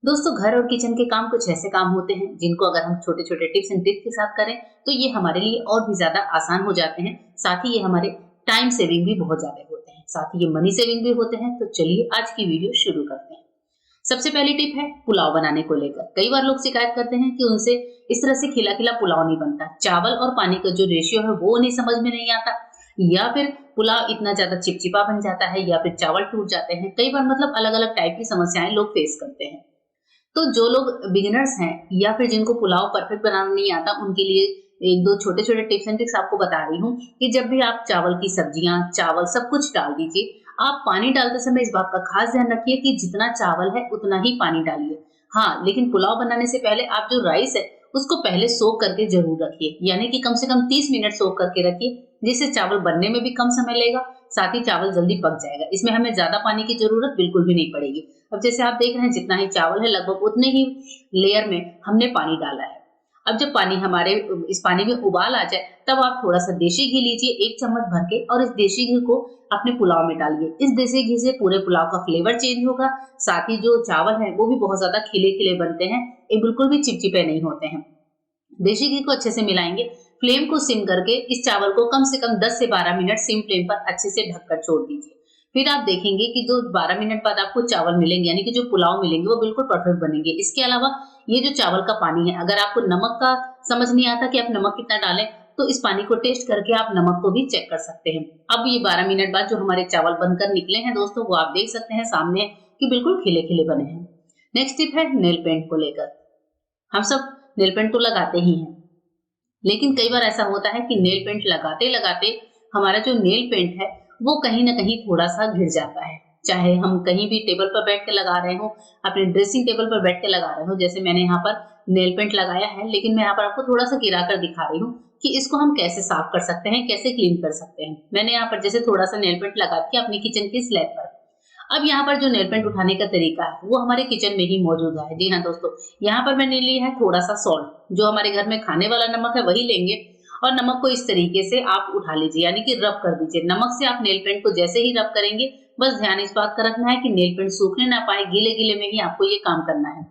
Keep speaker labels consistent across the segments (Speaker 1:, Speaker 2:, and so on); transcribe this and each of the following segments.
Speaker 1: दोस्तों, घर और किचन के काम कुछ ऐसे काम होते हैं जिनको अगर हम छोटे छोटे टिप्स एंड ट्रिक्स के साथ करें तो ये हमारे लिए और भी ज्यादा आसान हो जाते हैं। साथ ही ये हमारे टाइम सेविंग भी बहुत ज्यादा होते हैं, साथ ही ये मनी सेविंग भी होते हैं। तो चलिए आज की वीडियो शुरू करते हैं। सबसे पहली टिप है पुलाव बनाने को लेकर। कई बार लोग शिकायत करते हैं कि उनसे इस तरह से खिला खिला पुलाव नहीं बनता, चावल और पानी का जो रेशियो है वो उन्हें समझ में नहीं आता, या फिर पुलाव इतना ज्यादा चिपचिपा बन जाता है, या फिर चावल टूट जाते हैं। कई बार मतलब अलग अलग टाइप की समस्याएं लोग फेस करते हैं। तो जो लोग बिगिनर्स हैं या फिर जिनको पुलाव परफेक्ट बनाना नहीं आता, उनके लिए एक दो छोटे छोटे टिप्स एंड ट्रिक्स आपको बता रही हूँ कि जब भी आप चावल की सब्जियां, चावल सब कुछ डाल दीजिए। आप पानी डालते समय इस बात का खास ध्यान रखिए कि जितना चावल है उतना ही पानी डालिए। हाँ, लेकिन पुलाव बनाने से पहले आप जो राइस है उसको पहले सोक करके जरूर रखिए, यानी कि कम से कम 30 मिनट सोक करके रखिए, जिससे चावल बनने में भी कम समय लगेगा, साथ ही चावल जल्दी पक जाएगा। इसमें हमें ज्यादा पानी की जरूरत बिल्कुल भी नहीं पड़ेगी। अब जैसे आप देख रहे हैं जितना ही चावल है लगभग उतने ही लेयर में हमने पानी डाला है। अब जब पानी हमारे इस पानी में उबाल आ जाए तब आप थोड़ा सा देशी घी लीजिए, 1 चम्मच भर के, और इस देशी घी को अपने पुलाव में डालिए। इस देसी घी से पूरे पुलाव का फ्लेवर चेंज होगा, साथ ही जो चावल है वो भी बहुत ज्यादा खिले खिले बनते हैं, ये बिल्कुल भी चिपचिपे नहीं होते हैं। देशी घी को अच्छे से मिलाएंगे, फ्लेम को सिम करके इस चावल को कम से कम 10 से 12 मिनट सिम फ्लेम पर अच्छे से ढककर छोड़ दीजिए। फिर आप देखेंगे कि जो 12 मिनट बाद आपको चावल मिलेंगे, यानी कि जो पुलाव मिलेंगे, वो बिल्कुल परफेक्ट बनेंगे। इसके अलावा ये जो चावल का पानी है, अगर आपको नमक का समझ नहीं आता कि आप नमक कितना डालें, तो इस पानी को टेस्ट करके आप नमक को भी चेक कर सकते हैं। अब ये 12 मिनट बाद जो हमारे चावल बनकर निकले हैं दोस्तों, वो आप देख सकते हैं सामने कि बिल्कुल खिले खिले बने हैं। नेक्स्ट टिप है नेल पेंट को लेकर। हम सब नेल पेंट तो लगाते ही हैं, लेकिन कई बार ऐसा होता है कि नेल पेंट लगाते लगाते हमारा जो नेल पेंट है वो कहीं ना कहीं थोड़ा सा गिर जाता है। चाहे हम कहीं भी टेबल पर बैठ के लगा रहे हो, अपने ड्रेसिंग टेबल पर बैठ के लगा रहे हो, जैसे मैंने यहाँ पर नेल पेंट लगाया है, लेकिन मैं यहाँ पर आपको थोड़ा सा गिरा कर दिखा रही हूँ कि इसको हम कैसे साफ कर सकते हैं, कैसे क्लीन कर सकते हैं। मैंने यहाँ पर जैसे थोड़ा सा नेल पेंट लगा दिया अपनी किचन की स्लैब पर। अब यहाँ पर जो नेल पेंट उठाने का तरीका है वो हमारे किचन में ही मौजूद है। जी हाँ दोस्तों, यहाँ पर मैंने लिया है थोड़ा सा सॉल्ट, जो हमारे घर में खाने वाला नमक है वही लेंगे, और नमक को इस तरीके से आप उठा लीजिए, यानी कि रब कर दीजिए। नमक से आप नेल पेंट को जैसे ही रब करेंगे, बस ध्यान इस बात का रखना है कि नेल पेंट सूखने ना पाए, गीले गीले में ही आपको ये काम करना है।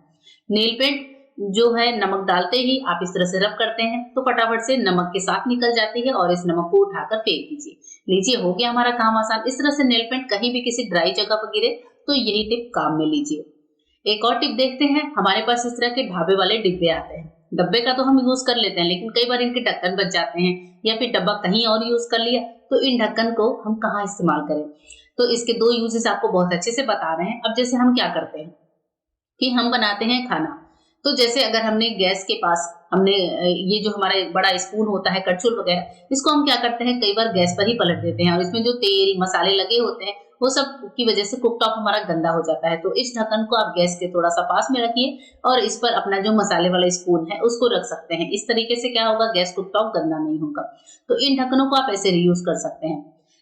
Speaker 1: नेल पेंट जो है नमक डालते ही आप इस तरह से रब करते हैं तो फटाफट से नमक के साथ निकल जाती है, और इस नमक को उठाकर फेंक दीजिए। लीजिए, हो गया हमारा काम आसान। इस तरह से नेल पेंट कहीं भी किसी ड्राई जगह पर गिरे तो यही टिप काम में लीजिए। एक और टिप देखते हैं। हमारे पास इस तरह के ढाबे वाले डिब्बे आते हैं। डब्बे का तो हम यूज कर लेते हैं, लेकिन कई बार इनके ढक्कन बच जाते हैं, या फिर डब्बा कहीं और यूज कर लिया, तो इन ढक्कन को हम कहाँ इस्तेमाल करें। तो इसके दो यूजेस आपको बहुत अच्छे से बता रहे हैं। अब जैसे हम क्या करते हैं कि हम बनाते हैं खाना, तो जैसे अगर हमने गैस के पास हमने ये जो हमारा बड़ा स्पून होता है, कड़छुल वगैरह, इसको हम क्या करते हैं, कई बार गैस पर ही पलट देते हैं, और इसमें जो तेल मसाले लगे होते हैं वो सब की वजह से कुकटॉप हमारा गंदा हो जाता है। तो इस ढक्कन को आप गैस के थोड़ा सा पास में रखिए, और इस पर अपना जो मसाले वाला स्पून है उसको रख सकते हैं। इस तरीके से क्या होगा, गैस कुकटॉप गंदा नहीं होगा। तो इन ढक्कनों को आप ऐसे रीयूज कर सकते हैं।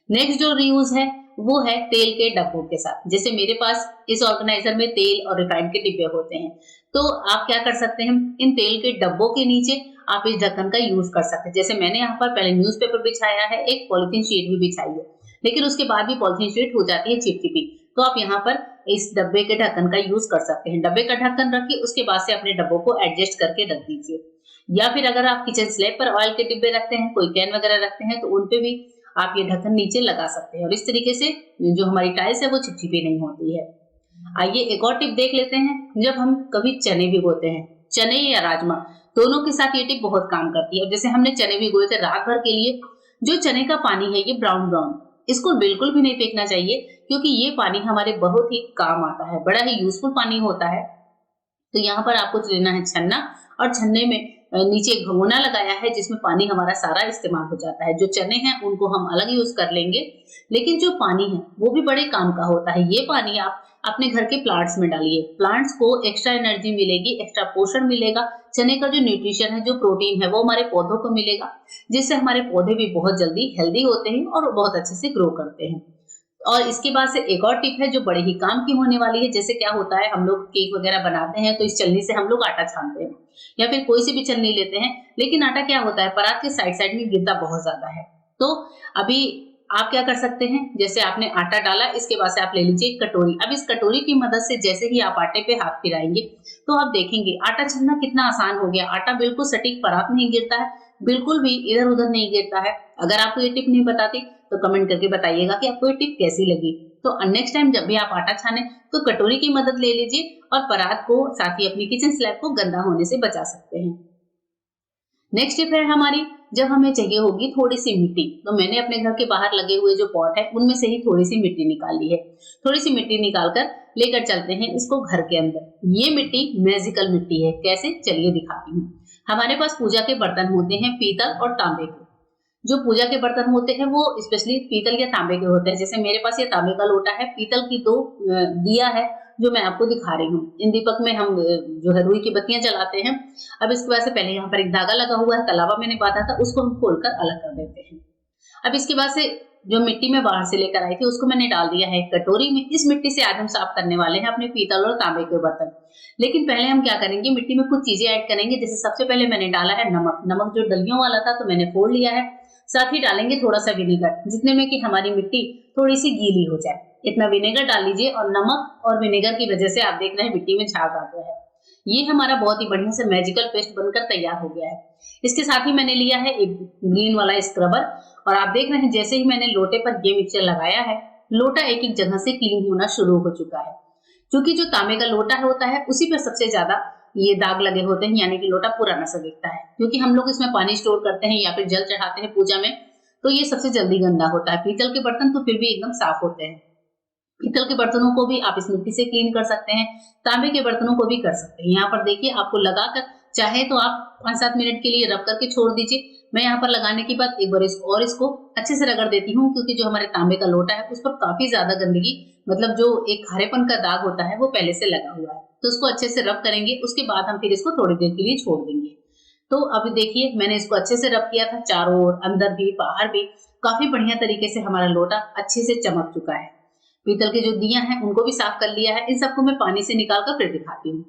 Speaker 1: नेक्स्ट जो रीयूज है वो है तेल के डब्बों के साथ। जैसे मेरे पास इस ऑर्गेनाइजर में तेल और रिफाइंड के डिब्बे होते हैं, तो आप क्या कर सकते हैं, इन तेल के डब्बों के नीचे आप इस ढक्कन का यूज कर सकते हैं। जैसे मैंने यहाँ पर पहले न्यूज़पेपर बिछाया है, एक पॉलिथीन शीट भी बिछाई है, लेकिन उसके बाद भी पॉलिथीन शीट हो जाती है चिपचिपी, तो आप यहाँ पर इस डब्बे के ढक्कन का यूज कर सकते हैं। डब्बे का ढक्कन रखिए, उसके बाद से अपने डब्बों को एडजस्ट करके रख दीजिए। या फिर अगर आप किचन स्लैब पर ऑयल के डिब्बे रखते हैं, कोई कैन वगैरह रखते हैं, तो उनपे भी आप ये ढक्कन नीचे लगा सकते हैं, और इस तरीके से जो हमारी टाइल्स है वो चिपचिपी नहीं होती है। आइए एक और टिप देख लेते हैं। जब हम कभी चने भिगोते हैं, चने या राजमा, दोनों के साथ ये टिप बहुत काम करती है। जैसे हमने चने भिगोए थे रात भर के लिए, जो चने का पानी है ये ब्राउन ब्राउन, इसको बिल्कुल भी नहीं फेंकना चाहिए, क्योंकि ये पानी हमारे बहुत ही काम आता है, बड़ा ही यूजफुल पानी होता है। तो यहाँ पर आपको लेना है छन्ना, और छन्ने में नीचे एक भगोना लगाया है जिसमें पानी हमारा सारा इस्तेमाल हो जाता है। जो चने हैं उनको हम अलग यूज कर लेंगे, लेकिन जो पानी है वो भी बड़े काम का होता है। ये पानी आप अपने घर के प्लांट्स में डालिए, प्लांट्स को एक्स्ट्रा एनर्जी मिलेगी, एक्स्ट्रा पोषण मिलेगा। चने का जो न्यूट्रिशन है, जो प्रोटीन है, वो हमारे पौधों को मिलेगा, जिससे हमारे पौधे भी बहुत जल्दी हेल्दी होते हैं और बहुत अच्छे से ग्रो करते हैं। और इसके बाद से एक और टिप है जो बड़े ही काम की होने वाली है। जैसे क्या होता है, हम लोग केक वगैरह बनाते हैं तो इस छलनी से हम लोग आटा छानते हैं, या फिर कोई सी भी छलनी लेते हैं, लेकिन आटा क्या होता है, परात के साइड साइड में गिरता बहुत ज्यादा है। तो अभी आप क्या कर सकते हैं, जैसे आपने आटा डाला, इसके बाद से आप ले लीजिए एक कटोरी। अब इस कटोरी की मदद से जैसे ही आप आटे पे हाथ फिराएंगे तो आप देखेंगे आटा छनना कितना आसान हो गया। आटा बिल्कुल सटीक परात नहीं गिरता है, बिल्कुल भी इधर उधर नहीं गिरता है। अगर आपको ये टिप नहीं बताती तो कमेंट करके बताइएगा कि आपको ये टिप कैसी लगी। तो नेक्स्ट टाइम जब भी आप आटा छाने तो कटोरी की मदद ले लीजिए और परात को, साथ ही अपनी किचन स्लैब को गंदा होने से बचा सकते हैं। नेक्स्ट टिप है हमारी, जब हमें चाहिए होगी थोड़ी सी मिट्टी, तो मैंने अपने घर के बाहर लगे हुए जो पॉट है उनमें से ही थोड़ी सी मिट्टी निकाल ली है। थोड़ी सी मिट्टी निकाल कर लेकर चलते हैं इसको घर के अंदर। ये मिट्टी मैजिकल मिट्टी है, कैसे चलिए दिखाती हूँ। हमारे पास पूजा के बर्तन होते हैं पीतल और तांबे के। जो पूजा के बर्तन होते हैं वो स्पेशली पीतल या तांबे के होते हैं। जैसे मेरे पास ये तांबे का लोटा है, पीतल की दो दिया है जो मैं आपको दिखा रही हूँ। इन दीपक में हम जो है रुई की बत्तियां जलाते हैं। अब इसके बाद से पहले यहाँ पर एक धागा लगा हुआ है, कलावा मैंने बांधा था, उसको हम खोलकर अलग कर देते हैं। अब इसके बाद से जो मिट्टी में बाहर से लेकर आई थी उसको मैंने डाल दिया है कटोरी में। इस मिट्टी से आज हम साफ करने वाले हैं अपने पीतल और तांबे के बर्तन। लेकिन पहले हम क्या करेंगे, मिट्टी में कुछ चीजें ऐड करेंगे। जैसे सबसे पहले मैंने डाला है नमक। नमक जो डलियों वाला था तो मैंने फोड़ लिया है। साथ ही डालेंगे थोड़ा सा विनेगर, जितने में कि हमारी मिट्टी थोड़ी सी गीली हो जाए। इतना विनेगर डाल लीजिए और नमक और विनेगर की वजह से आप देख रहे हैं मिट्टी में झाग आ गया है। ये हमारा बहुत ही बढ़िया से मैजिकल पेस्ट बनकर तैयार हो गया है। इसके साथ ही मैंने लिया है एक ग्रीन वाला स्क्रबर और आप देख रहे हैं जैसे ही मैंने लोटे पर ये मिक्सचर लगाया है, लोटा एक एक जगह से क्लीन होना शुरू हो चुका है। क्योंकि जो तांबे का लोटा होता है उसी पर सबसे ज्यादा ये दाग लगे होते हैं, यानी कि लोटा पुराना सा दिखता है। क्योंकि हम लोग इसमें पानी स्टोर करते हैं या फिर जल चढ़ाते हैं पूजा में, तो ये सबसे जल्दी गंदा होता है। पीतल के बर्तन तो फिर भी एकदम साफ होते हैं। पीतल के बर्तनों को भी आप इस मिट्टी से क्लीन कर सकते हैं, तांबे के बर्तनों को भी कर सकते हैं। यहाँ पर देखिए आपको लगाकर चाहे तो आप 5-7 मिनट के लिए रब करके छोड़ दीजिए। मैं यहाँ पर लगाने के बाद एक बार इसको अच्छे से रगड़ देती हूँ, क्योंकि जो हमारे तांबे का लोटा है उस पर काफी ज्यादा गंदगी, मतलब जो एक हरेपन का दाग होता है वो पहले से लगा हुआ है। तो उसको अच्छे से रब करेंगे, उसके बाद हम फिर इसको थोड़ी देर के लिए छोड़ देंगे। तो अभी देखिए मैंने इसको अच्छे से रब किया था, चारों ओर, अंदर भी बाहर भी। काफी बढ़िया तरीके से हमारा लोटा अच्छे से चमक चुका है। पीतल के जो दिया हैं उनको भी साफ कर लिया है। इन सबको मैं पानी से निकाल कर फिर दिखाती हूँ।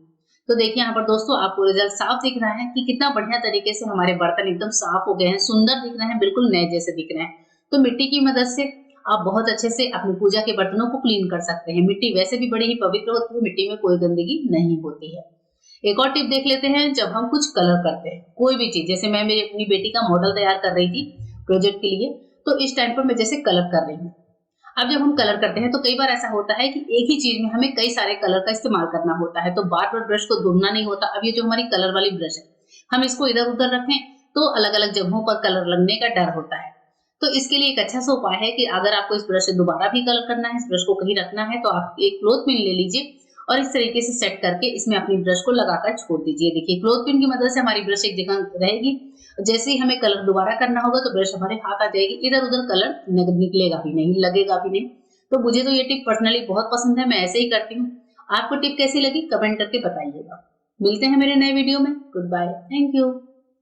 Speaker 1: तो देखिए यहाँ पर दोस्तों आपको रिजल्ट साफ दिख रहा है कि कितना बढ़िया तरीके से हमारे बर्तन एकदम साफ हो गए हैं, सुंदर दिख रहे हैं, बिल्कुल नए जैसे दिख रहे हैं। तो मिट्टी की मदद से आप बहुत अच्छे से अपनी पूजा के बर्तनों को क्लीन कर सकते हैं। मिट्टी वैसे भी बड़ी ही पवित्र होती है, मिट्टी में कोई गंदगी नहीं होती है। एक और टिप देख लेते हैं, जब हम कुछ कलर करते हैं कोई भी चीज, जैसे मैं मेरी अपनी बेटी का मॉडल तैयार कर रही थी प्रोजेक्ट के लिए, तो इस टाइम पर मैं जैसे कलर कर रही हूँ। अब जब हम कलर करते हैं तो कई बार ऐसा होता है कि एक ही चीज में हमें कई सारे कलर का इस्तेमाल करना होता है, तो बार बार ब्रश को घूमना नहीं होता। अब ये जो हमारी कलर वाली ब्रश है, हम इसको इधर उधर रखें तो अलग अलग जगहों पर कलर लगने का डर होता है। तो इसके लिए एक अच्छा सा उपाय है कि अगर आपको इस ब्रश से दोबारा भी कलर करना है, इस ब्रश को कहीं रखना है, तो आप एक क्लॉथ पिन ले लीजिए और इस तरीके से सेट करके इसमें अपनी ब्रश को लगाकर छोड़ दीजिए। देखिए क्लॉथ पिन की मदद से हमारी ब्रश एक जगह रहेगी। जैसे ही हमें कलर दोबारा करना होगा तो ब्रश हमारे हाथ आ जाएगी, इधर उधर कलर निकलेगा भी नहीं, लगेगा भी नहीं। तो मुझे तो ये टिप पर्सनली बहुत पसंद है, मैं ऐसे ही करती हूँ। आपको टिप कैसी लगी कमेंट करके बताइएगा। मिलते हैं मेरे नए वीडियो में। Goodbye, thank you.